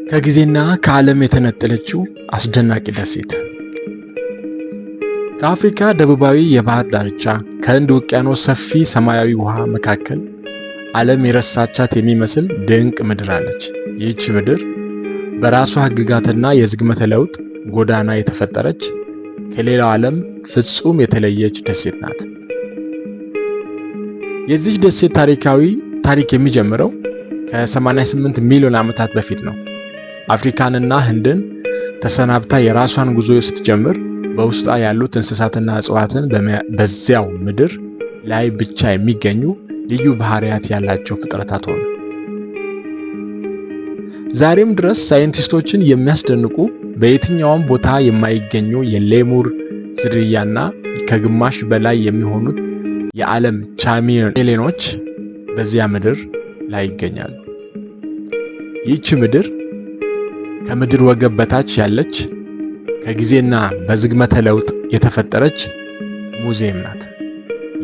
ከጊዜና ከዓለም የተነጠለችው አስደናቂ ደሴት ከአፍሪካ ደቡባዊ የባህር ዳርቻ ከህንድ ውቅያኖስ ሰፊ ሰማያዊ ውሃ መካከል ዓለም የረሳቻት የሚመስል ድንቅ ምድር አለች። ይህች ምድር በራሷ ህግጋትና የዝግመተ ለውጥ ጎዳና የተፈጠረች ከሌላው ዓለም ፍጹም የተለየች ደሴት ናት። የዚህ ደሴት ታሪክ የሚጀምረው ከ88 ሚሊዮን ዓመታት በፊት ነው። አፍሪካንና ህንድን ተሰናብታ የራሷን ጉዞ ስትጀምር በውስጧ ያሉት እንስሳትና እጽዋትን በዚያው ምድር ላይ ብቻ የሚገኙ ልዩ ባህሪያት ያላቸው ፍጥረታት ሆኑ። ዛሬም ድረስ ሳይንቲስቶችን የሚያስደንቁ በየትኛውም ቦታ የማይገኙ የሌሙር ዝርያና ከግማሽ በላይ የሚሆኑት የዓለም ቻሜሌኖች በዚያ ምድር ላይ ይገኛሉ። ይህች ምድር ከምድር ወገብ በታች ያለች ከጊዜና በዝግመተ ለውጥ የተፈጠረች ሙዚየም ናት።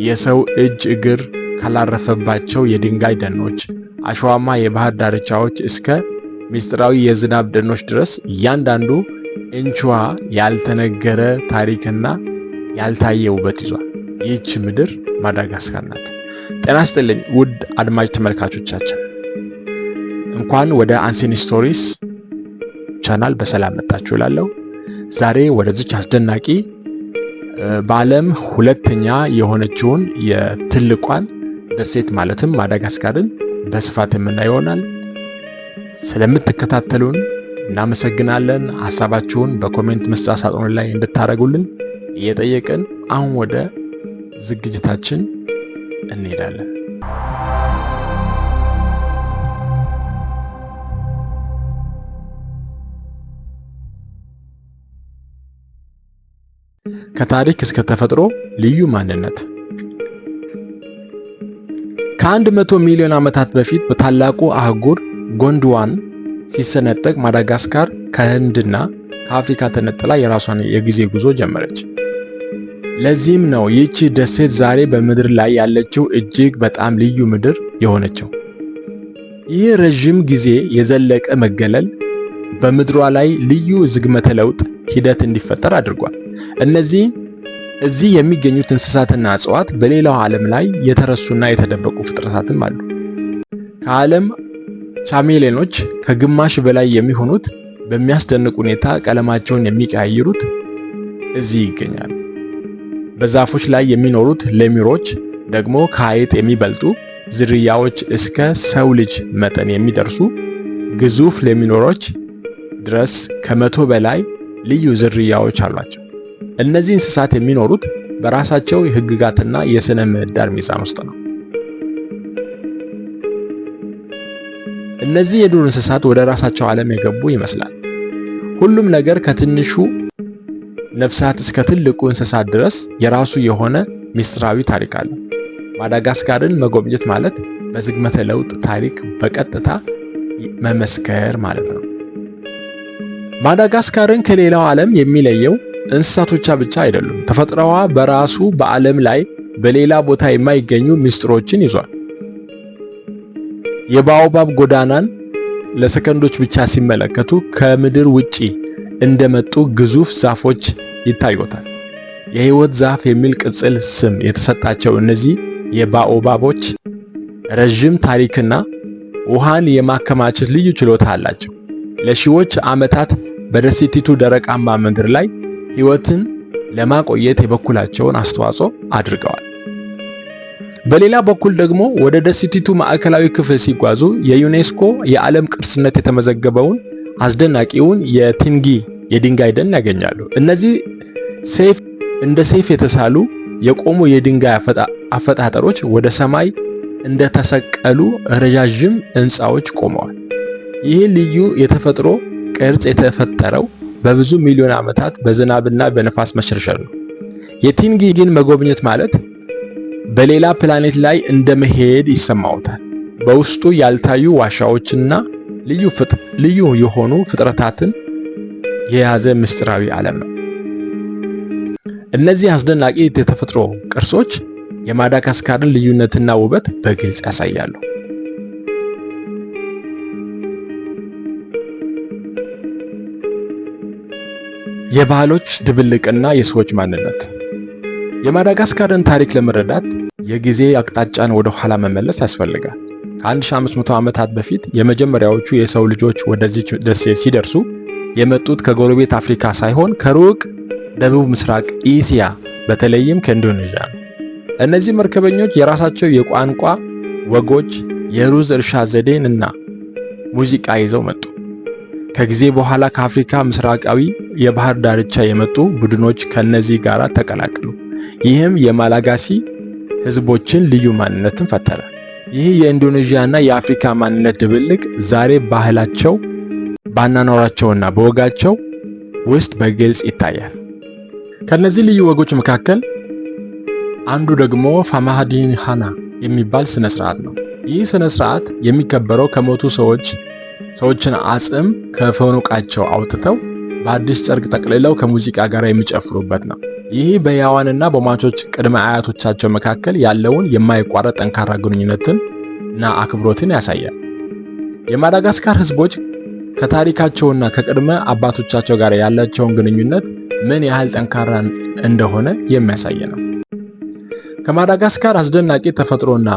የሰው እጅ እግር ካላረፈባቸው የድንጋይ ደኖች፣ አሸዋማ የባህር ዳርቻዎች እስከ ምስጢራዊ የዝናብ ደኖች ድረስ እያንዳንዱ እንችዋ ያልተነገረ ታሪክና ያልታየ ውበት ይዟል። ይህች ምድር ማዳጋስካር ናት። ጤና ይስጥልኝ ውድ አድማጭ ተመልካቾቻችን፣ እንኳን ወደ አንሲን ስቶሪስ ቻናል በሰላም መጣችሁ እላለሁ። ዛሬ ወደዚች አስደናቂ በዓለም ሁለተኛ የሆነችውን የትልቋን ደሴት ማለትም ማዳጋስካርን በስፋት የምናየው ይሆናል። ስለምትከታተሉን እናመሰግናለን። ሐሳባችሁን በኮሜንት መስጫ ሳጥኑ ላይ እንድታደርጉልን እየጠየቅን አሁን ወደ ዝግጅታችን እንሄዳለን። ከታሪክ እስከ ተፈጥሮ ልዩ ማንነት ከ100 ሚሊዮን ዓመታት በፊት በታላቁ አህጉር ጎንድዋና ሲሰነጠቅ ማዳጋስካር ከህንድና ከአፍሪካ ተነጥላ የራሷን የጊዜ ጉዞ ጀመረች። ለዚህም ነው ይህች ደሴት ዛሬ በምድር ላይ ያለችው እጅግ በጣም ልዩ ምድር የሆነችው። ይህ ረዥም ጊዜ የዘለቀ መገለል በምድሯ ላይ ልዩ ዝግመተ ለውጥ ሂደት እንዲፈጠር አድርጓል። እዚህ የሚገኙት እንስሳትና እጽዋት በሌላው ዓለም ላይ የተረሱና የተደበቁ ፍጥረታትም አሉ። ከዓለም ቻሜሌኖች ከግማሽ በላይ የሚሆኑት በሚያስደንቅ ሁኔታ ቀለማቸውን የሚቀያይሩት እዚህ ይገኛሉ። በዛፎች ላይ የሚኖሩት ሌሙሮች ደግሞ ከአይጥ የሚበልጡ ዝርያዎች እስከ ሰው ልጅ መጠን የሚደርሱ ግዙፍ ሌሙሮች ድረስ ከ100 በላይ ልዩ ዝርያዎች አሏቸው። እነዚህ እንስሳት የሚኖሩት በራሳቸው ህግጋትና የሥነ ምህዳር ሚዛን ውስጥ ነው። እነዚህ የዱር እንስሳት ወደ ራሳቸው ዓለም የገቡ ይመስላል። ሁሉም ነገር ከትንሹ ነፍሳት እስከ ትልቁ እንስሳት ድረስ የራሱ የሆነ ምስጢራዊ ታሪክ አለው። ማዳጋስካርን መጎብኘት ማለት በዝግመተ ለውጥ ታሪክ በቀጥታ መመስከር ማለት ነው። ማዳጋስካርን ከሌላው ዓለም የሚለየው እንስሳቶቿ ብቻ አይደሉም። ተፈጥሮዋ በራሱ በዓለም ላይ በሌላ ቦታ የማይገኙ ምስጢሮችን ይዟል። የባኦባብ ጎዳናን ለሰከንዶች ብቻ ሲመለከቱ ከምድር ውጪ እንደመጡ ግዙፍ ዛፎች ይታዩታል። የህይወት ዛፍ የሚል ቅጽል ስም የተሰጣቸው እነዚህ የባኦባቦች ረዥም ታሪክና ውሃን የማከማቸት ልዩ ችሎታ አላቸው። ለሺዎች ዓመታት በደሴቲቱ ደረቃማ ምድር ላይ ህይወትን ለማቆየት የበኩላቸውን አስተዋጽኦ አድርገዋል። በሌላ በኩል ደግሞ ወደ ደሴቲቱ ማዕከላዊ ክፍል ሲጓዙ የዩኔስኮ የዓለም ቅርስነት የተመዘገበውን አስደናቂውን የቲንጊ የድንጋይ ደን ያገኛሉ። እነዚህ እንደ ሰይፍ የተሳሉ የቆሙ የድንጋይ አፈጣጠሮች ወደ ሰማይ እንደተሰቀሉ ረዣዥም ሕንፃዎች ቆመዋል። ይህ ልዩ የተፈጥሮ ቅርጽ የተፈጠረው በብዙ ሚሊዮን ዓመታት በዝናብና በነፋስ መሸርሸር ነው። የቲንጊን መጎብኘት ማለት በሌላ ፕላኔት ላይ እንደመሄድ ይሰማዎታል። በውስጡ ያልታዩ ዋሻዎችና ልዩ የሆኑ ፍጥረታትን የያዘ ምስጢራዊ ዓለም ነው። እነዚህ አስደናቂ የተፈጥሮ ቅርሶች የማዳጋስካርን ልዩነትና ውበት በግልጽ ያሳያሉ። የባህሎች ድብልቅና የሰዎች ማንነት። የማዳጋስካርን ታሪክ ለመረዳት የጊዜ አቅጣጫን ወደ ኋላ መመለስ ያስፈልጋል። ከ1500 ዓመታት በፊት የመጀመሪያዎቹ የሰው ልጆች ወደዚች ደሴት ሲደርሱ የመጡት ከጎረቤት አፍሪካ ሳይሆን ከሩቅ ደቡብ ምስራቅ እስያ በተለይም ከኢንዶኔዥያ ነው። እነዚህ መርከበኞች የራሳቸው የቋንቋ ወጎች፣ የሩዝ እርሻ ዘዴን እና ሙዚቃ ይዘው መጡ። ከጊዜ በኋላ ከአፍሪካ ምስራቃዊ የባህር ዳርቻ የመጡ ቡድኖች ከነዚህ ጋር ተቀላቀሉ። ይህም የማላጋሲ ህዝቦችን ልዩ ማንነትን ፈጠረ። ይህ የኢንዶኔዥያና የአፍሪካ ማንነት ድብልቅ ዛሬ ባህላቸው፣ ባናኖራቸውና በወጋቸው ውስጥ በግልጽ ይታያል። ከነዚህ ልዩ ወጎች መካከል አንዱ ደግሞ ፋማሃዲንሃና የሚባል ስነ ስርዓት ነው። ይህ ስነ ስርዓት የሚከበረው ከሞቱ ሰዎችን አጽም ከፈኑቃቸው አውጥተው በአዲስ ጨርቅ ጠቅልለው ከሙዚቃ ጋር የሚጨፍሩበት ነው። ይህ በሕያዋንና በሟቾች ቅድመ አያቶቻቸው መካከል ያለውን የማይቋረጥ ጠንካራ ግንኙነትን እና አክብሮትን ያሳያል። የማዳጋስካር ህዝቦች ከታሪካቸውና ከቅድመ አባቶቻቸው ጋር ያላቸውን ግንኙነት ምን ያህል ጠንካራ እንደሆነ የሚያሳይ ነው። ከማዳጋስካር አስደናቂ ተፈጥሮና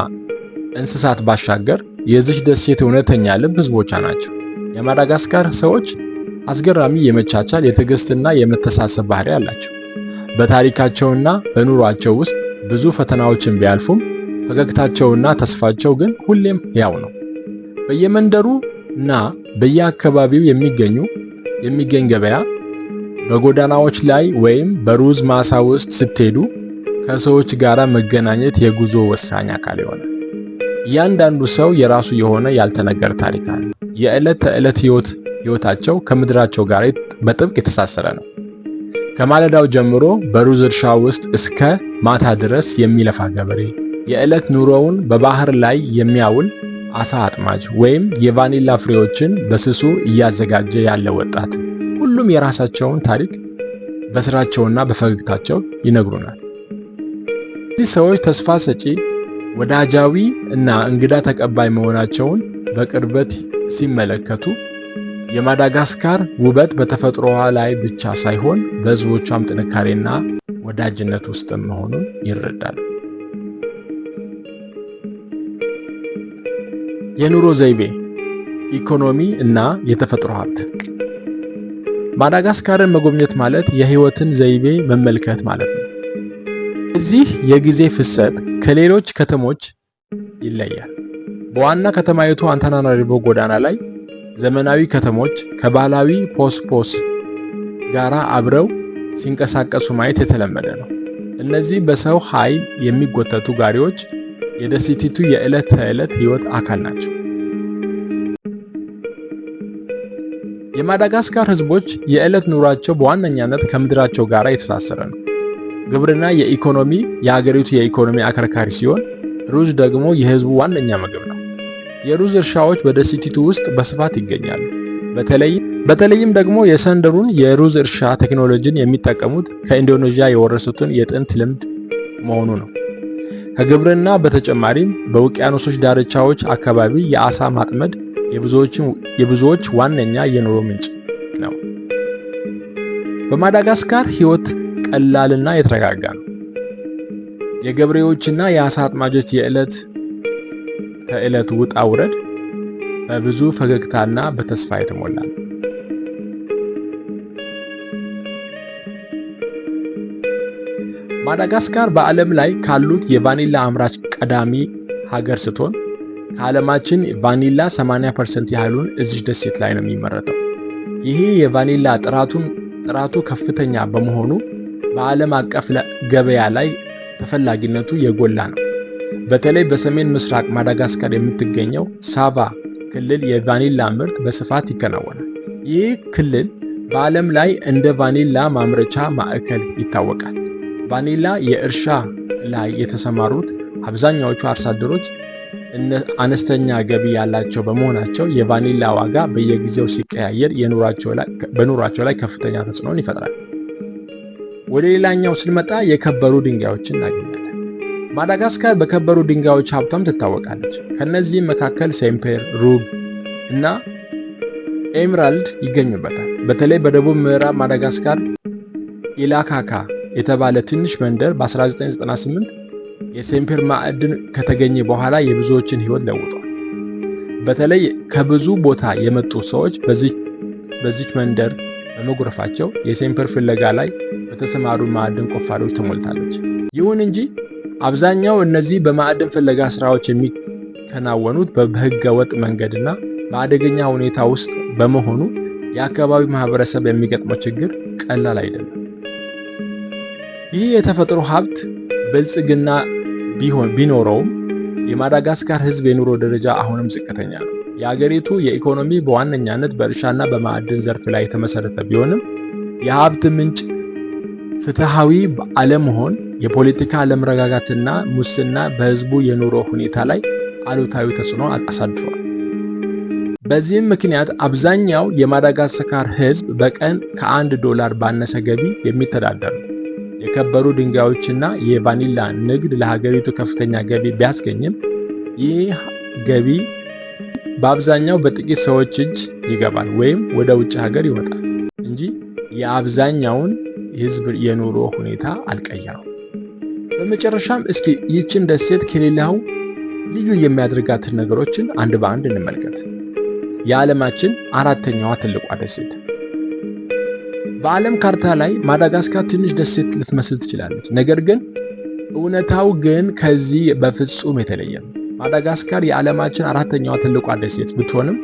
እንስሳት ባሻገር የዚህ ደሴት እውነተኛ ልብ ህዝቦቿ ናቸው። የማዳጋስካር ሰዎች አስገራሚ የመቻቻል፣ የትዕግስትና የመተሳሰብ ባህሪ አላቸው። በታሪካቸውና በኑሯቸው ውስጥ ብዙ ፈተናዎችን ቢያልፉም ፈገግታቸውና ተስፋቸው ግን ሁሌም ሕያው ነው። በየመንደሩ እና በየአካባቢው የሚገኝ ገበያ፣ በጎዳናዎች ላይ ወይም በሩዝ ማሳ ውስጥ ስትሄዱ ከሰዎች ጋር መገናኘት የጉዞ ወሳኝ አካል ይሆናል። እያንዳንዱ ሰው የራሱ የሆነ ያልተነገረ ታሪክ አለ። የዕለት ተዕለት ህይወታቸው ከምድራቸው ጋር በጥብቅ የተሳሰረ ነው። ከማለዳው ጀምሮ በሩዝ እርሻ ውስጥ እስከ ማታ ድረስ የሚለፋ ገበሬ፣ የዕለት ኑሮውን በባህር ላይ የሚያውል አሳ አጥማጅ ወይም የቫኒላ ፍሬዎችን በስሱ እያዘጋጀ ያለ ወጣት፣ ሁሉም የራሳቸውን ታሪክ በስራቸውና በፈገግታቸው ይነግሩናል። እነዚህ ሰዎች ተስፋ ሰጪ፣ ወዳጃዊ እና እንግዳ ተቀባይ መሆናቸውን በቅርበት ሲመለከቱ የማዳጋስካር ውበት በተፈጥሮዋ ላይ ብቻ ሳይሆን በህዝቦቿም ጥንካሬና ወዳጅነት ውስጥም መሆኑን ይረዳሉ። የኑሮ ዘይቤ፣ ኢኮኖሚ እና የተፈጥሮ ሀብት። ማዳጋስካርን መጎብኘት ማለት የህይወትን ዘይቤ መመልከት ማለት ነው። እዚህ የጊዜ ፍሰት ከሌሎች ከተሞች ይለያል። በዋና ከተማይቱ አንታናናሪቮ ጎዳና ላይ ዘመናዊ ከተሞች ከባህላዊ ፖስፖስ ጋራ አብረው ሲንቀሳቀሱ ማየት የተለመደ ነው። እነዚህ በሰው ኃይል የሚጎተቱ ጋሪዎች የደሴቲቱ የዕለት ተዕለት ህይወት አካል ናቸው። የማዳጋስካር ህዝቦች የዕለት ኑሯቸው በዋነኛነት ከምድራቸው ጋር የተሳሰረ ነው። ግብርና የሀገሪቱ የኢኮኖሚ አከርካሪ ሲሆን፣ ሩዝ ደግሞ የህዝቡ ዋነኛ ምግብ ነው። የሩዝ እርሻዎች በደሴቲቱ ውስጥ በስፋት ይገኛሉ። በተለይም ደግሞ የሰንደሩን የሩዝ እርሻ ቴክኖሎጂን የሚጠቀሙት ከኢንዶኔዥያ የወረሱትን የጥንት ልምድ መሆኑ ነው። ከግብርና በተጨማሪም በውቅያኖሶች ዳርቻዎች አካባቢ የአሳ ማጥመድ የብዙዎች ዋነኛ የኑሮ ምንጭ ነው። በማዳጋስካር ህይወት ቀላልና የተረጋጋ ነው። የገበሬዎችና የአሳ አጥማጆች የዕለት ተዕለት ውጣ ውረድ በብዙ ፈገግታና በተስፋ የተሞላ ነው። ማዳጋስካር በዓለም ላይ ካሉት የቫኒላ አምራች ቀዳሚ ሀገር ስትሆን ከዓለማችን ቫኒላ 80% ያህሉን እዚህ ደሴት ላይ ነው የሚመረተው። ይህ የቫኒላ ጥራቱ ከፍተኛ በመሆኑ በዓለም አቀፍ ገበያ ላይ ተፈላጊነቱ የጎላ ነው። በተለይ በሰሜን ምስራቅ ማዳጋስካር የምትገኘው ሳቫ ክልል የቫኒላ ምርት በስፋት ይከናወናል። ይህ ክልል በዓለም ላይ እንደ ቫኒላ ማምረቻ ማዕከል ይታወቃል። ቫኒላ የእርሻ ላይ የተሰማሩት አብዛኛዎቹ አርሶ አደሮች አነስተኛ ገቢ ያላቸው በመሆናቸው የቫኒላ ዋጋ በየጊዜው ሲቀያየር በኑሯቸው ላይ ከፍተኛ ተጽዕኖን ይፈጥራል። ወደ ሌላኛው ስንመጣ የከበሩ ድንጋዮችን እናገኛለን። ማዳጋስካር በከበሩ ድንጋዮች ሀብታም ትታወቃለች። ከነዚህም መካከል ሴምፔር፣ ሩብ እና ኤምራልድ ይገኙበታል። በተለይ በደቡብ ምዕራብ ማዳጋስካር ኢላካካ የተባለ ትንሽ መንደር በ1998 የሴምፔር ማዕድን ከተገኘ በኋላ የብዙዎችን ሕይወት ለውጧል። በተለይ ከብዙ ቦታ የመጡ ሰዎች በዚች መንደር በመጎረፋቸው የሴምፔር ፍለጋ ላይ በተሰማሩ ማዕድን ቆፋሪዎች ተሞልታለች። ይሁን እንጂ አብዛኛው እነዚህ በማዕድን ፍለጋ ስራዎች የሚከናወኑት በሕገ ወጥ መንገድና በአደገኛ ሁኔታ ውስጥ በመሆኑ የአካባቢው ማህበረሰብ የሚገጥመው ችግር ቀላል አይደለም። ይህ የተፈጥሮ ሀብት ብልጽግና ቢኖረውም የማዳጋስካር ሕዝብ የኑሮ ደረጃ አሁንም ዝቅተኛ ነው። የአገሪቱ የኢኮኖሚ በዋነኛነት በእርሻና በማዕድን ዘርፍ ላይ የተመሰረተ ቢሆንም የሀብት ምንጭ ፍትሃዊ አለመሆን፣ የፖለቲካ አለመረጋጋትና ሙስና በሕዝቡ የኑሮ ሁኔታ ላይ አሉታዊ ተጽዕኖ አሳድሯል። በዚህም ምክንያት አብዛኛው የማዳጋስካር ሕዝብ በቀን $1 ባነሰ ገቢ የሚተዳደር ነው። የከበሩ ድንጋዮችና የቫኒላ ንግድ ለሀገሪቱ ከፍተኛ ገቢ ቢያስገኝም ይህ ገቢ በአብዛኛው በጥቂት ሰዎች እጅ ይገባል ወይም ወደ ውጭ ሀገር ይወጣል እንጂ የአብዛኛውን ሕዝብ የኑሮ ሁኔታ አልቀየረም። በመጨረሻም እስኪ ይህችን ደሴት ከሌላው ልዩ የሚያደርጋትን ነገሮችን አንድ በአንድ እንመልከት። የዓለማችን አራተኛዋ ትልቋ ደሴት። በዓለም ካርታ ላይ ማዳጋስካር ትንሽ ደሴት ልትመስል ትችላለች። ነገር ግን እውነታው ግን ከዚህ በፍጹም የተለየ ነው። ማዳጋስካር የዓለማችን አራተኛዋ ትልቋ ደሴት ብትሆንም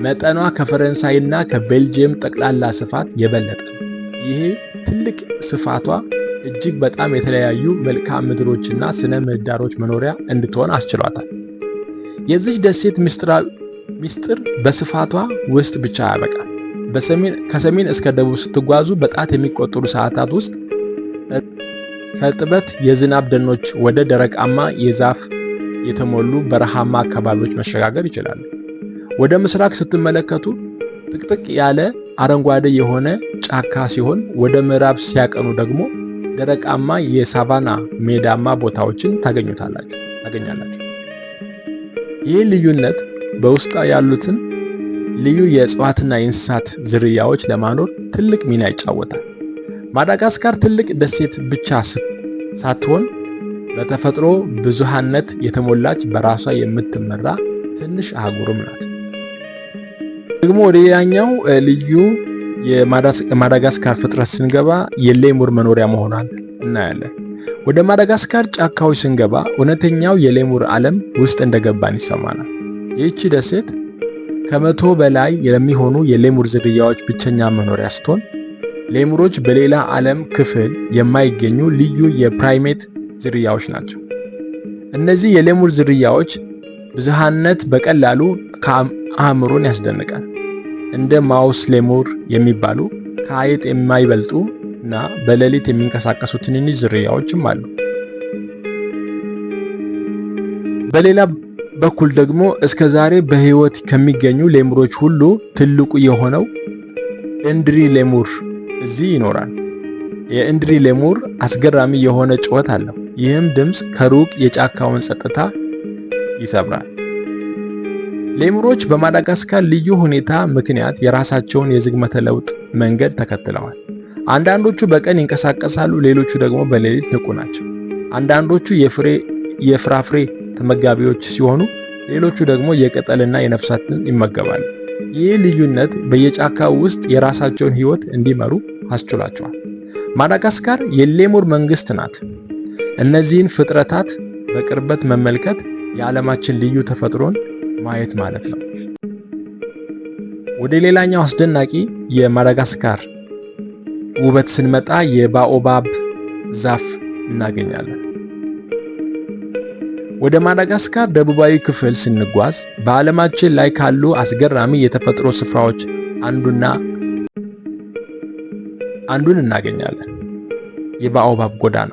መጠኗ ከፈረንሳይና ከቤልጅየም ጠቅላላ ስፋት የበለጠ ነው። ይሄ ትልቅ ስፋቷ እጅግ በጣም የተለያዩ መልክዓ ምድሮችና ስነ ምህዳሮች መኖሪያ እንድትሆን አስችሏታል። የዚች ደሴት ምስጢር በስፋቷ ውስጥ ብቻ ያበቃል። ከሰሜን እስከ ደቡብ ስትጓዙ በጣት የሚቆጠሩ ሰዓታት ውስጥ ከእርጥበት የዝናብ ደኖች ወደ ደረቃማ የዛፍ የተሞሉ በረሃማ አካባቢዎች መሸጋገር ይችላሉ። ወደ ምስራቅ ስትመለከቱ ጥቅጥቅ ያለ አረንጓዴ የሆነ ጫካ ሲሆን፣ ወደ ምዕራብ ሲያቀኑ ደግሞ ደረቃማ የሳቫና ሜዳማ ቦታዎችን ታገኛላችሁ። ይህ ልዩነት በውስጧ ያሉትን ልዩ የእጽዋትና የእንስሳት ዝርያዎች ለማኖር ትልቅ ሚና ይጫወታል። ማዳጋስካር ትልቅ ደሴት ብቻ ሳትሆን በተፈጥሮ ብዙሃነት የተሞላች በራሷ የምትመራ ትንሽ አህጉርም ናት። ደግሞ ወደ ሌላኛው ልዩ የማዳጋስካር ፍጥረት ስንገባ የሌሙር መኖሪያ መሆኗን እናያለን። ወደ ማዳጋስካር ጫካዎች ስንገባ እውነተኛው የሌሙር ዓለም ውስጥ እንደገባን ይሰማናል። ይህቺ ደሴት ከ100 በላይ የሚሆኑ የሌሙር ዝርያዎች ብቸኛ መኖሪያ ስትሆን፣ ሌሙሮች በሌላ ዓለም ክፍል የማይገኙ ልዩ የፕራይሜት ዝርያዎች ናቸው። እነዚህ የሌሙር ዝርያዎች ብዝሃነት በቀላሉ አእምሮን ያስደንቃል። እንደ ማውስ ሌሙር የሚባሉ ከአይጥ የማይበልጡ እና በሌሊት የሚንቀሳቀሱ ትንንሽ ዝርያዎችም አሉ። በሌላ በኩል ደግሞ እስከ ዛሬ በሕይወት ከሚገኙ ሌሙሮች ሁሉ ትልቁ የሆነው እንድሪ ሌሙር እዚህ ይኖራል። የእንድሪ ሌሙር አስገራሚ የሆነ ጩኸት አለው። ይህም ድምፅ ከሩቅ የጫካውን ጸጥታ ይሰብራል። ሌሙሮች በማዳጋስካር ልዩ ሁኔታ ምክንያት የራሳቸውን የዝግመተ ለውጥ መንገድ ተከትለዋል። አንዳንዶቹ በቀን ይንቀሳቀሳሉ፣ ሌሎቹ ደግሞ በሌሊት ንቁ ናቸው። አንዳንዶቹ የፍራፍሬ ተመጋቢዎች ሲሆኑ፣ ሌሎቹ ደግሞ የቅጠልና የነፍሳትን ይመገባሉ። ይህ ልዩነት በየጫካው ውስጥ የራሳቸውን ሕይወት እንዲመሩ አስችሏቸዋል። ማዳጋስካር የሌሙር መንግስት ናት። እነዚህን ፍጥረታት በቅርበት መመልከት የዓለማችን ልዩ ተፈጥሮን ማየት ማለት ነው። ወደ ሌላኛው አስደናቂ የማዳጋስካር ውበት ስንመጣ የባኦባብ ዛፍ እናገኛለን። ወደ ማዳጋስካር ደቡባዊ ክፍል ስንጓዝ በዓለማችን ላይ ካሉ አስገራሚ የተፈጥሮ ስፍራዎች አንዱን እናገኛለን፣ የባኦባብ ጎዳና።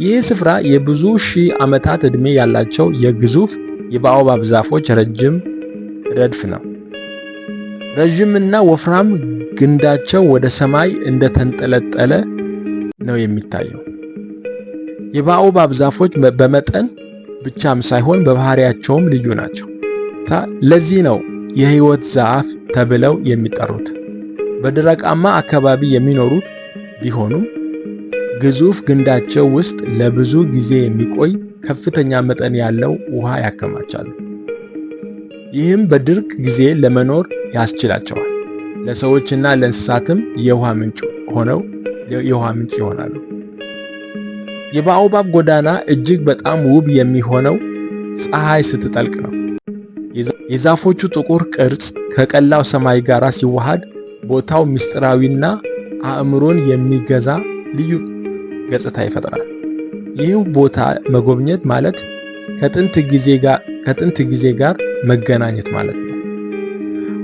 ይህ ስፍራ የብዙ ሺህ ዓመታት ዕድሜ ያላቸው የግዙፍ የባኦባብ ዛፎች ረጅም ረድፍ ነው። ረጅምና ወፍራም ግንዳቸው ወደ ሰማይ እንደተንጠለጠለ ነው የሚታየው። የባኦባብ ዛፎች በመጠን ብቻም ሳይሆን በባህሪያቸውም ልዩ ናቸው። ለዚህ ነው የሕይወት ዛፍ ተብለው የሚጠሩት። በደረቃማ አካባቢ የሚኖሩት ቢሆኑም ግዙፍ ግንዳቸው ውስጥ ለብዙ ጊዜ የሚቆይ ከፍተኛ መጠን ያለው ውሃ ያከማቻሉ። ይህም በድርቅ ጊዜ ለመኖር ያስችላቸዋል። ለሰዎችና ለእንስሳትም የውሃ ምንጭ ይሆናሉ። የባኦባብ ጎዳና እጅግ በጣም ውብ የሚሆነው ፀሐይ ስትጠልቅ ነው። የዛፎቹ ጥቁር ቅርጽ ከቀላው ሰማይ ጋር ሲዋሃድ ቦታው ምስጢራዊና አእምሮን የሚገዛ ልዩ ገጽታ ይፈጥራል። ይህ ቦታ መጎብኘት ማለት ከጥንት ጊዜ ጋር መገናኘት ማለት ነው።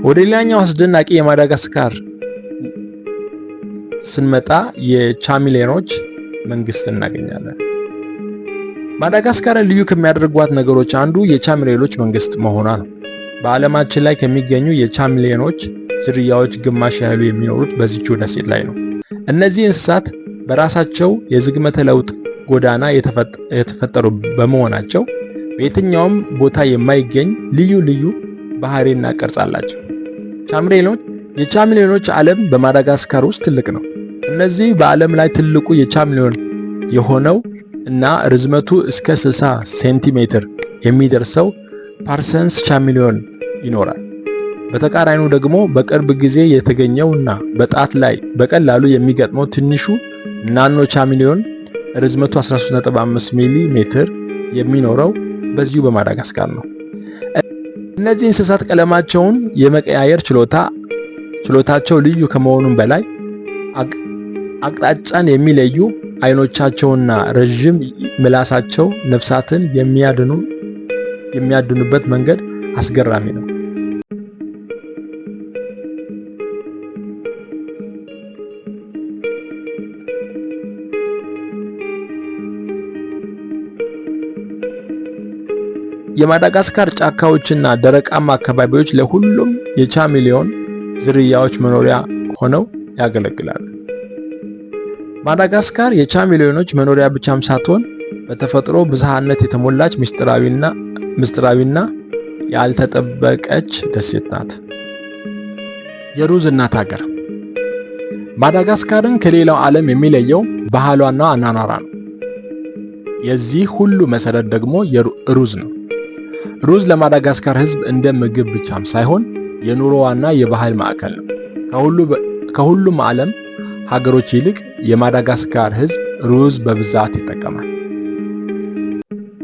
ወደ ሌላኛው አስደናቂ የማዳጋስካር ስንመጣ የቻሚሌኖች መንግስት እናገኛለን። ማዳጋስካርን ልዩ ከሚያደርጓት ነገሮች አንዱ የቻሚሌኖች መንግስት መሆኗ ነው። በዓለማችን ላይ ከሚገኙ የቻሚሌኖች ዝርያዎች ግማሽ ያህሉ የሚኖሩት በዚህችው ደሴት ላይ ነው። እነዚህ እንስሳት በራሳቸው የዝግመተ ለውጥ ጎዳና የተፈጠሩ በመሆናቸው በየትኛውም ቦታ የማይገኝ ልዩ ልዩ ባህሪና ቅርጽ አላቸው። የቻሚሌኖች ዓለም በማዳጋስካር ውስጥ ትልቅ ነው። እነዚህ በዓለም ላይ ትልቁ የቻሚሌን የሆነው እና ርዝመቱ እስከ 60 ሴንቲሜትር የሚደርሰው ፓርሰንስ ቻሚሌን ይኖራል። በተቃራኒው ደግሞ በቅርብ ጊዜ የተገኘው እና በጣት ላይ በቀላሉ የሚገጥመው ትንሹ ናኖ ቻሚሌን ርዝመቱ 13.5 ሚሊ ሜትር የሚኖረው በዚሁ በማዳጋስካር ነው። እነዚህ እንስሳት ቀለማቸውን የመቀያየር ችሎታቸው ልዩ ከመሆኑም በላይ አቅጣጫን የሚለዩ አይኖቻቸውና ረዥም ምላሳቸው ነፍሳትን የሚያድኑበት መንገድ አስገራሚ ነው። የማዳጋስካር ጫካዎችና ደረቃማ አካባቢዎች ለሁሉም የቻሚሌን ዝርያዎች መኖሪያ ሆነው ያገለግላሉ። ማዳጋስካር የቻሚሌኖች መኖሪያ ብቻም ሳትሆን በተፈጥሮ ብዝሃነት የተሞላች ምስጢራዊና ያልተጠበቀች ደሴት ናት። የሩዝ እናት ሀገር ማዳጋስካርን ከሌላው ዓለም የሚለየው ባህሏና አኗኗሯ ነው። የዚህ ሁሉ መሰረት ደግሞ ሩዝ ነው። ሩዝ ለማዳጋስካር ሕዝብ እንደ ምግብ ብቻም ሳይሆን የኑሮዋና የባህል ማዕከል ነው። ከሁሉም ዓለም ሀገሮች ይልቅ የማዳጋስካር ሕዝብ ሩዝ በብዛት ይጠቀማል።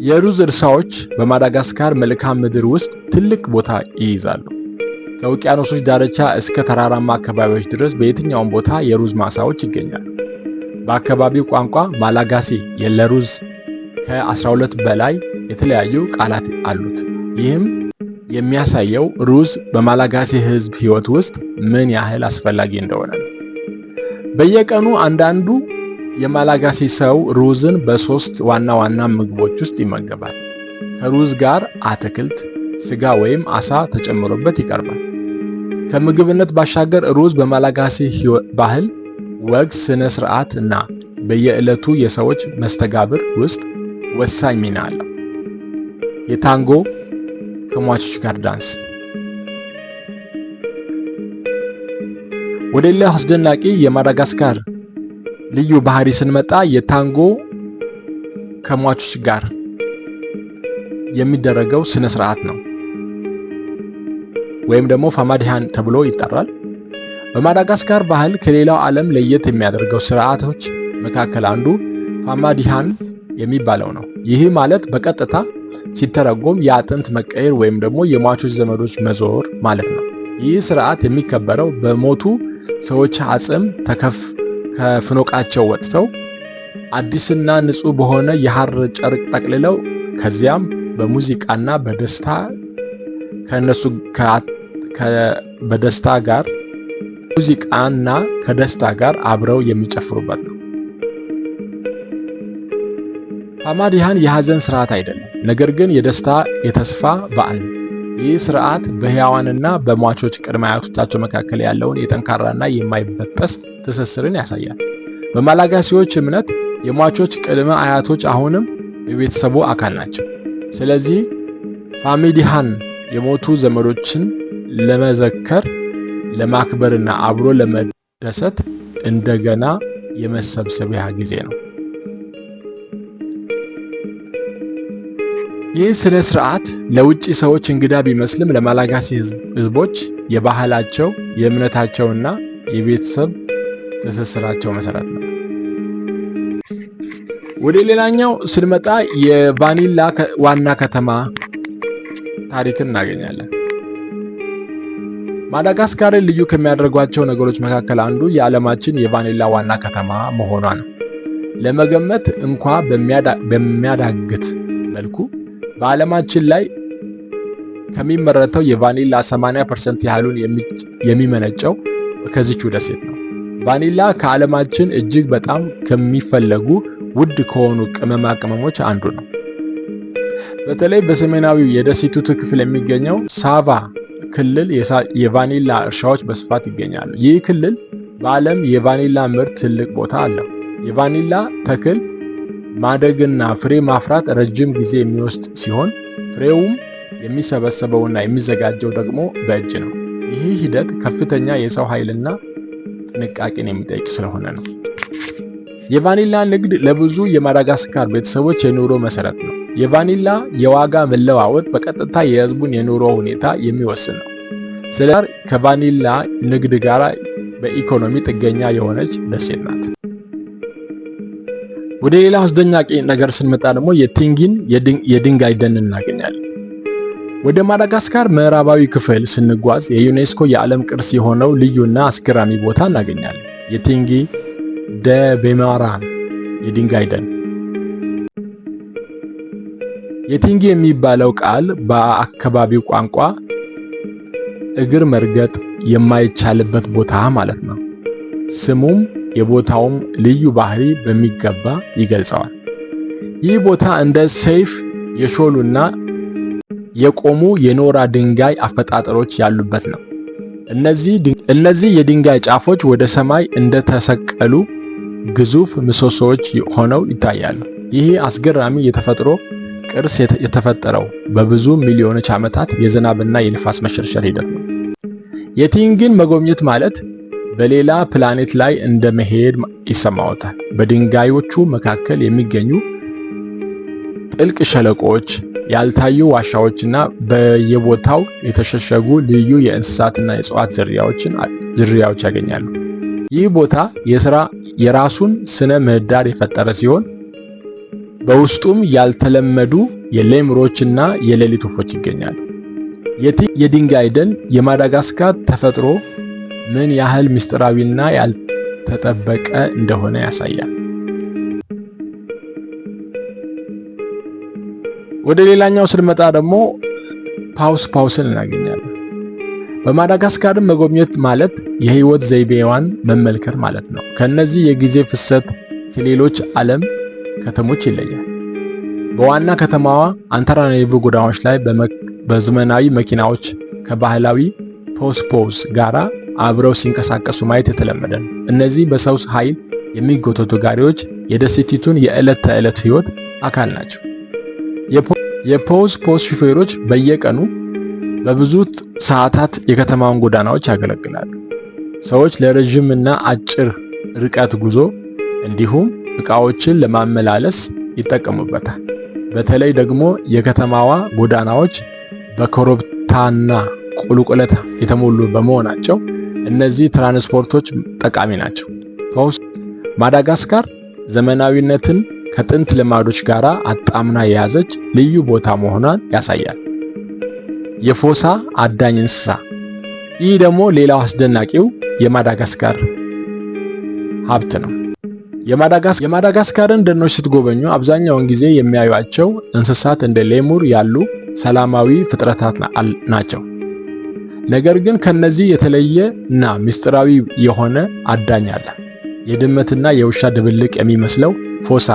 የሩዝ እርሻዎች በማዳጋስካር መልክዓ ምድር ውስጥ ትልቅ ቦታ ይይዛሉ። ከውቅያኖሶች ዳርቻ እስከ ተራራማ አካባቢዎች ድረስ በየትኛውም ቦታ የሩዝ ማሳዎች ይገኛሉ። በአካባቢው ቋንቋ ማላጋሴ ለሩዝ ከ12 በላይ የተለያዩ ቃላት አሉት። ይህም የሚያሳየው ሩዝ በማላጋሴ ሕዝብ ሕይወት ውስጥ ምን ያህል አስፈላጊ እንደሆነ ነው። በየቀኑ አንዳንዱ የማላጋሴ ሰው ሩዝን በ3 ዋና ዋና ምግቦች ውስጥ ይመገባል። ከሩዝ ጋር አትክልት፣ ስጋ ወይም አሳ ተጨምሮበት ይቀርባል። ከምግብነት ባሻገር ሩዝ በማላጋሴ ባህል፣ ወግ፣ ስነ ስርዓት እና በየዕለቱ የሰዎች መስተጋብር ውስጥ ወሳኝ ሚና አለው። የታንጎ ከሟቾች ጋር ዳንስ። ወደ ሌላ አስደናቂ የማዳጋስካር ልዩ ባህሪ ስንመጣ የታንጎ ከሟቾች ጋር የሚደረገው ስነ ስርዓት ነው፣ ወይም ደግሞ ፋማዲሃን ተብሎ ይጠራል። በማዳጋስካር ባህል ከሌላው ዓለም ለየት የሚያደርገው ስርዓቶች መካከል አንዱ ፋማዲሃን የሚባለው ነው። ይህ ማለት በቀጥታ ሲተረጎም የአጥንት መቀየር ወይም ደግሞ የሟቾች ዘመዶች መዞር ማለት ነው። ይህ ስርዓት የሚከበረው በሞቱ ሰዎች አጽም ከፍኖቃቸው ወጥተው አዲስና ንጹህ በሆነ የሐር ጨርቅ ጠቅልለው ከዚያም በሙዚቃና ከደስታ ጋር አብረው የሚጨፍሩበት ነው። ፋማዲሃን የሐዘን ስርዓት አይደለም፣ ነገር ግን የደስታ የተስፋ በዓል ነው። ይህ ስርዓት በሕያዋንና በሟቾች ቅድመ አያቶቻቸው መካከል ያለውን የጠንካራና የማይበጠስ ትስስርን ያሳያል። በማላጋሲዎች እምነት የሟቾች ቅድመ አያቶች አሁንም የቤተሰቡ አካል ናቸው። ስለዚህ ፋሚዲሃን የሞቱ ዘመዶችን ለመዘከር፣ ለማክበርና አብሮ ለመደሰት እንደገና የመሰብሰቢያ ጊዜ ነው። ይህ ስነ ስርዓት ለውጭ ሰዎች እንግዳ ቢመስልም ለማላጋሲ ህዝቦች የባህላቸው፣ የእምነታቸውና የቤተሰብ ትስስራቸው መሰረት ነው። ወደ ሌላኛው ስንመጣ የቫኒላ ዋና ከተማ ታሪክን እናገኛለን። ማዳጋስካርን ልዩ ከሚያደርጓቸው ነገሮች መካከል አንዱ የዓለማችን የቫኒላ ዋና ከተማ መሆኗ ነው። ለመገመት እንኳ በሚያዳግት መልኩ በዓለማችን ላይ ከሚመረተው የቫኒላ 80% ያህሉን የሚመነጨው ከዚቹ ደሴት ነው። ቫኒላ ከዓለማችን እጅግ በጣም ከሚፈለጉ ውድ ከሆኑ ቅመማ ቅመሞች አንዱ ነው። በተለይ በሰሜናዊው የደሴቲቱ ክፍል የሚገኘው ሳቫ ክልል የቫኒላ እርሻዎች በስፋት ይገኛሉ። ይህ ክልል በዓለም የቫኒላ ምርት ትልቅ ቦታ አለው። የቫኒላ ተክል ማደግና ፍሬ ማፍራት ረጅም ጊዜ የሚወስድ ሲሆን ፍሬውም የሚሰበሰበውና የሚዘጋጀው ደግሞ በእጅ ነው። ይህ ሂደት ከፍተኛ የሰው ኃይልና ጥንቃቄን የሚጠይቅ ስለሆነ ነው። የቫኒላ ንግድ ለብዙ የማዳጋስካር ቤተሰቦች የኑሮ መሰረት ነው። የቫኒላ የዋጋ መለዋወጥ በቀጥታ የሕዝቡን የኑሮ ሁኔታ የሚወስን ነው። ስለዚህ ከቫኒላ ንግድ ጋር በኢኮኖሚ ጥገኛ የሆነች ደሴት ናት። ወደ ሌላ አስደናቂ ነገር ስንመጣ ደግሞ የቲንጊን የድንጋይ ደን እናገኛለን። ወደ ማዳጋስካር ምዕራባዊ ክፍል ስንጓዝ የዩኔስኮ የዓለም ቅርስ የሆነው ልዩና አስገራሚ ቦታ እናገኛለን። የቲንጊ ደ ቤማራን የድንጋይ ደን። የቲንጊ የሚባለው ቃል በአካባቢው ቋንቋ እግር መርገጥ የማይቻልበት ቦታ ማለት ነው። ስሙም የቦታውም ልዩ ባህሪ በሚገባ ይገልጸዋል። ይህ ቦታ እንደ ሰይፍ የሾሉና የቆሙ የኖራ ድንጋይ አፈጣጠሮች ያሉበት ነው። እነዚህ የድንጋይ ጫፎች ወደ ሰማይ እንደተሰቀሉ ግዙፍ ምሰሶዎች ሆነው ይታያሉ። ይህ አስገራሚ የተፈጥሮ ቅርስ የተፈጠረው በብዙ ሚሊዮኖች ዓመታት የዝናብና የንፋስ መሸርሸር ሂደት ነው። የቲንጊን መጎብኘት ማለት በሌላ ፕላኔት ላይ እንደመሄድ ይሰማዎታል። በድንጋዮቹ መካከል የሚገኙ ጥልቅ ሸለቆዎች፣ ያልታዩ ዋሻዎችና በየቦታው የተሸሸጉ ልዩ የእንስሳትና የእጽዋት ዝርያዎች ያገኛሉ። ይህ ቦታ የራሱን ስነ ምህዳር የፈጠረ ሲሆን በውስጡም ያልተለመዱ የሌምሮችና የሌሊት ወፎች ይገኛሉ። የድንጋይ ደን የማዳጋስካር ተፈጥሮ ምን ያህል ምስጢራዊና ያልተጠበቀ እንደሆነ ያሳያል። ወደ ሌላኛው ስንመጣ ደግሞ ፓውስን እናገኛለን። በማዳጋስካርም መጎብኘት ማለት የህይወት ዘይቤዋን መመልከት ማለት ነው። ከነዚህ የጊዜ ፍሰት ከሌሎች ዓለም ከተሞች ይለያል። በዋና ከተማዋ አንታናሪቮ ጎዳናዎች ላይ በዘመናዊ መኪናዎች ከባህላዊ ፖስ ጋራ አብረው ሲንቀሳቀሱ ማየት የተለመደ ነው። እነዚህ በሰው ኃይል የሚጎተቱ ጋሪዎች የደሴቲቱን የዕለት ተዕለት ህይወት አካል ናቸው። የፖስ ሹፌሮች በየቀኑ በብዙ ሰዓታት የከተማውን ጎዳናዎች ያገለግላሉ። ሰዎች ለረጅም እና አጭር ርቀት ጉዞ እንዲሁም ዕቃዎችን ለማመላለስ ይጠቀሙበታል። በተለይ ደግሞ የከተማዋ ጎዳናዎች በኮረብታና ቁልቁለት የተሞሉ በመሆናቸው እነዚህ ትራንስፖርቶች ጠቃሚ ናቸው። ማዳጋስካር ዘመናዊነትን ከጥንት ልማዶች ጋር አጣምና የያዘች ልዩ ቦታ መሆኗን ያሳያል። የፎሳ አዳኝ እንስሳ። ይህ ደግሞ ሌላው አስደናቂው የማዳጋስካር ሀብት ነው። የማዳጋስካርን ደኖች ስትጎበኙ አብዛኛውን ጊዜ የሚያዩአቸው እንስሳት እንደ ሌሙር ያሉ ሰላማዊ ፍጥረታት ናቸው። ነገር ግን ከነዚህ የተለየ እና ምስጢራዊ የሆነ አዳኝ አለ። የድመትና የውሻ ድብልቅ የሚመስለው ፎሳ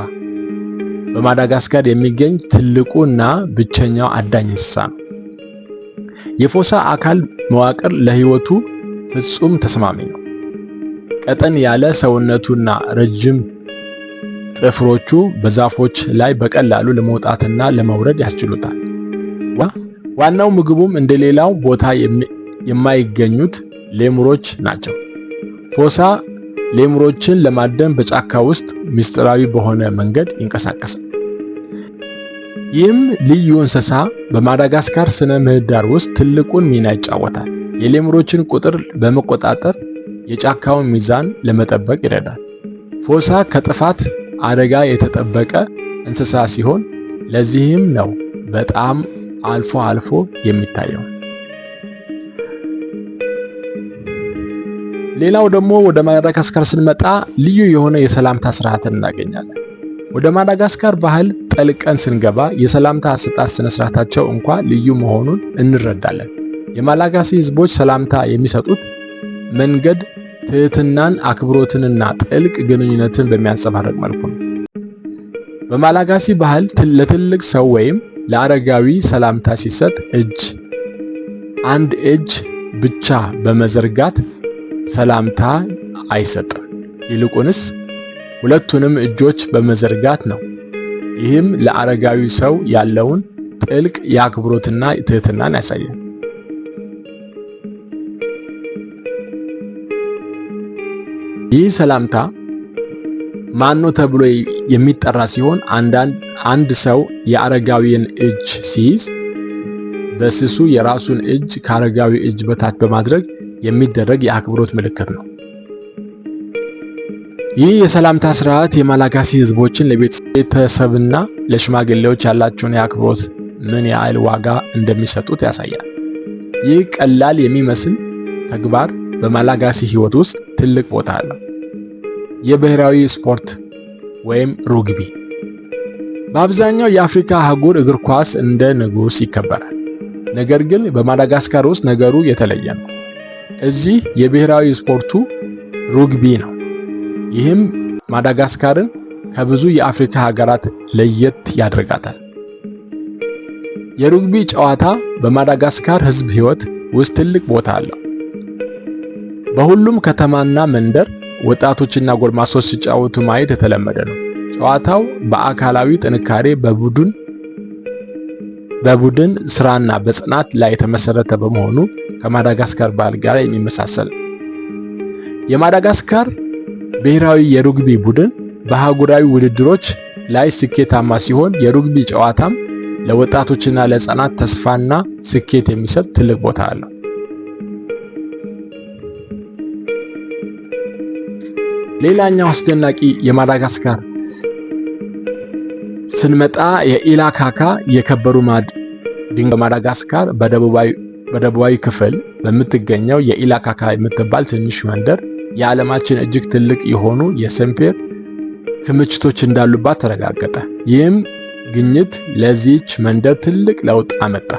በማዳጋስካር የሚገኝ ትልቁ እና ብቸኛው አዳኝ እንስሳ ነው። የፎሳ አካል መዋቅር ለሕይወቱ ፍጹም ተስማሚ ነው። ቀጠን ያለ ሰውነቱና ረጅም ጥፍሮቹ በዛፎች ላይ በቀላሉ ለመውጣትና ለመውረድ ያስችሉታል። ዋናው ምግቡም እንደሌላው ቦታ የማይገኙት ሌሙሮች ናቸው። ፎሳ ሌሙሮችን ለማደን በጫካ ውስጥ ምስጢራዊ በሆነ መንገድ ይንቀሳቀሳል። ይህም ልዩ እንስሳ በማዳጋስካር ስነ ምህዳር ውስጥ ትልቁን ሚና ይጫወታል። የሌሙሮችን ቁጥር በመቆጣጠር የጫካውን ሚዛን ለመጠበቅ ይረዳል። ፎሳ ከጥፋት አደጋ የተጠበቀ እንስሳ ሲሆን ለዚህም ነው በጣም አልፎ አልፎ የሚታየው። ሌላው ደግሞ ወደ ማዳጋስካር ስንመጣ ልዩ የሆነ የሰላምታ ስርዓትን እናገኛለን። ወደ ማዳጋስካር ባህል ጠልቀን ስንገባ የሰላምታ አሰጣጥ ስነ ስርዓታቸው እንኳ ልዩ መሆኑን እንረዳለን። የማላጋሲ ህዝቦች ሰላምታ የሚሰጡት መንገድ ትህትናን፣ አክብሮትንና ጥልቅ ግንኙነትን በሚያንጸባርቅ መልኩ ነው። በማላጋሲ ባህል ለትልቅ ሰው ወይም ለአረጋዊ ሰላምታ ሲሰጥ አንድ እጅ ብቻ በመዘርጋት ሰላምታ አይሰጥም። ይልቁንስ ሁለቱንም እጆች በመዘርጋት ነው። ይህም ለአረጋዊ ሰው ያለውን ጥልቅ የአክብሮትና ትህትናን ያሳያል። ይህ ሰላምታ ማኖ ተብሎ የሚጠራ ሲሆን አንድ ሰው የአረጋዊን እጅ ሲይዝ በስሱ የራሱን እጅ ከአረጋዊ እጅ በታች በማድረግ የሚደረግ የአክብሮት ምልክት ነው። ይህ የሰላምታ ስርዓት የማላጋሲ ህዝቦችን ለቤተሰብና ለሽማግሌዎች ያላቸውን የአክብሮት ምን ያህል ዋጋ እንደሚሰጡት ያሳያል። ይህ ቀላል የሚመስል ተግባር በማላጋሲ ህይወት ውስጥ ትልቅ ቦታ አለው። የብሔራዊ ስፖርት ወይም ሩግቢ። በአብዛኛው የአፍሪካ አህጉር እግር ኳስ እንደ ንጉስ ይከበራል። ነገር ግን በማዳጋስካር ውስጥ ነገሩ የተለየ ነው። እዚህ የብሔራዊ ስፖርቱ ሩግቢ ነው። ይህም ማዳጋስካርን ከብዙ የአፍሪካ ሀገራት ለየት ያደርጋታል። የሩግቢ ጨዋታ በማዳጋስካር ህዝብ ህይወት ውስጥ ትልቅ ቦታ አለው። በሁሉም ከተማና መንደር ወጣቶችና ጎልማሶች ሲጫወቱ ማየት የተለመደ ነው። ጨዋታው በአካላዊ ጥንካሬ፣ በቡድን ስራና በጽናት ላይ የተመሰረተ በመሆኑ ከማዳጋስካር ባህል ጋር የሚመሳሰል ነው። የማዳጋስካር ብሔራዊ የሩግቢ ቡድን በአህጉራዊ ውድድሮች ላይ ስኬታማ ሲሆን የሩግቢ ጨዋታም ለወጣቶችና ለሕፃናት ተስፋና ስኬት የሚሰጥ ትልቅ ቦታ አለው። ሌላኛው አስደናቂ የማዳጋስካር ስንመጣ የኢላካካ የከበሩ ድንጋይ በማዳጋስካር በደቡባዊ ክፍል በምትገኘው የኢላካካ የምትባል ትንሽ መንደር የዓለማችን እጅግ ትልቅ የሆኑ የሴምፔር ክምችቶች እንዳሉባት ተረጋገጠ። ይህም ግኝት ለዚህች መንደር ትልቅ ለውጥ አመጣ።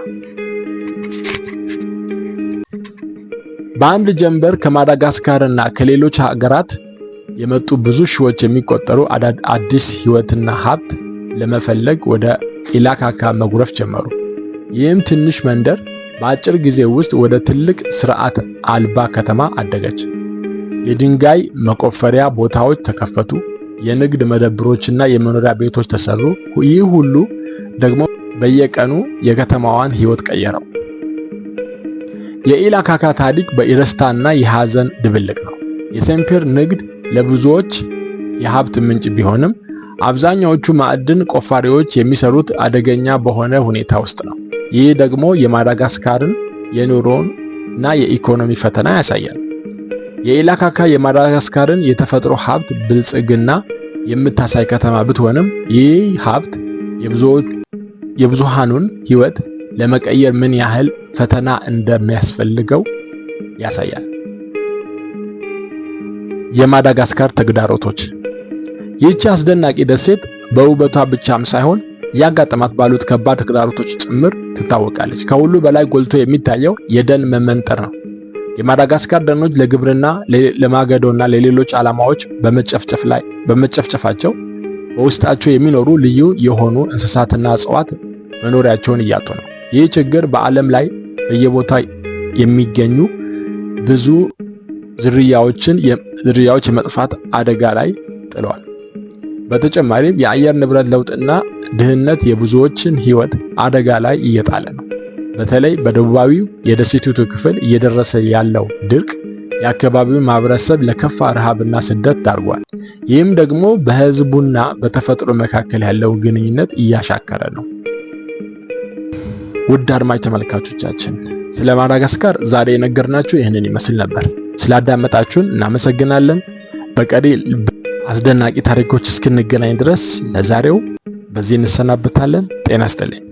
በአንድ ጀንበር ከማዳጋስካርና ከሌሎች ሀገራት የመጡ ብዙ ሺዎች የሚቆጠሩ አዲስ ህይወትና ሀብት ለመፈለግ ወደ ኢላካካ መጉረፍ ጀመሩ። ይህም ትንሽ መንደር በአጭር ጊዜ ውስጥ ወደ ትልቅ ስርዓት አልባ ከተማ አደገች። የድንጋይ መቆፈሪያ ቦታዎች ተከፈቱ፣ የንግድ መደብሮችና የመኖሪያ ቤቶች ተሰሩ። ይህ ሁሉ ደግሞ በየቀኑ የከተማዋን ህይወት ቀየረው። የኢላካካ ታሪክ በደስታና የሐዘን ድብልቅ ነው። የሴምፔር ንግድ ለብዙዎች የሀብት ምንጭ ቢሆንም አብዛኛዎቹ ማዕድን ቆፋሪዎች የሚሰሩት አደገኛ በሆነ ሁኔታ ውስጥ ነው። ይህ ደግሞ የማዳጋስካርን የኑሮና የኢኮኖሚ ፈተና ያሳያል። የኢላካካ የማዳጋስካርን የተፈጥሮ ሀብት ብልጽግና የምታሳይ ከተማ ብትሆንም ይህ ሀብት የብዙሃኑን ህይወት ለመቀየር ምን ያህል ፈተና እንደሚያስፈልገው ያሳያል። የማዳጋስካር ተግዳሮቶች። ይህች አስደናቂ ደሴት በውበቷ ብቻም ሳይሆን ያጋጠማት ባሉት ከባድ ተግዳሮቶች ጭምር ትታወቃለች። ከሁሉ በላይ ጎልቶ የሚታየው የደን መመንጠር ነው። የማዳጋስካር ደኖች ለግብርና፣ ለማገዶና ለሌሎች ዓላማዎች በመጨፍጨፋቸው በውስጣቸው የሚኖሩ ልዩ የሆኑ እንስሳትና እጽዋት መኖሪያቸውን እያጡ ነው። ይህ ችግር በዓለም ላይ በየቦታው የሚገኙ ብዙ ዝርያዎች የመጥፋት አደጋ ላይ ጥለዋል። በተጨማሪም የአየር ንብረት ለውጥና ድህነት የብዙዎችን ህይወት አደጋ ላይ እየጣለ ነው። በተለይ በደቡባዊው የደሴቲቱ ክፍል እየደረሰ ያለው ድርቅ የአካባቢው ማህበረሰብ ለከፋ ረሃብና ስደት ዳርጓል። ይህም ደግሞ በህዝቡና በተፈጥሮ መካከል ያለውን ግንኙነት እያሻከረ ነው። ውድ አድማጭ ተመልካቾቻችን ስለ ማዳጋስካር ዛሬ የነገርናችሁ ይህንን ይመስል ነበር። ስላዳመጣችሁን እናመሰግናለን። በቀሪ አስደናቂ ታሪኮች እስክንገናኝ ድረስ ለዛሬው በዚህ እንሰናበታለን። ጤና ይስጥልኝ።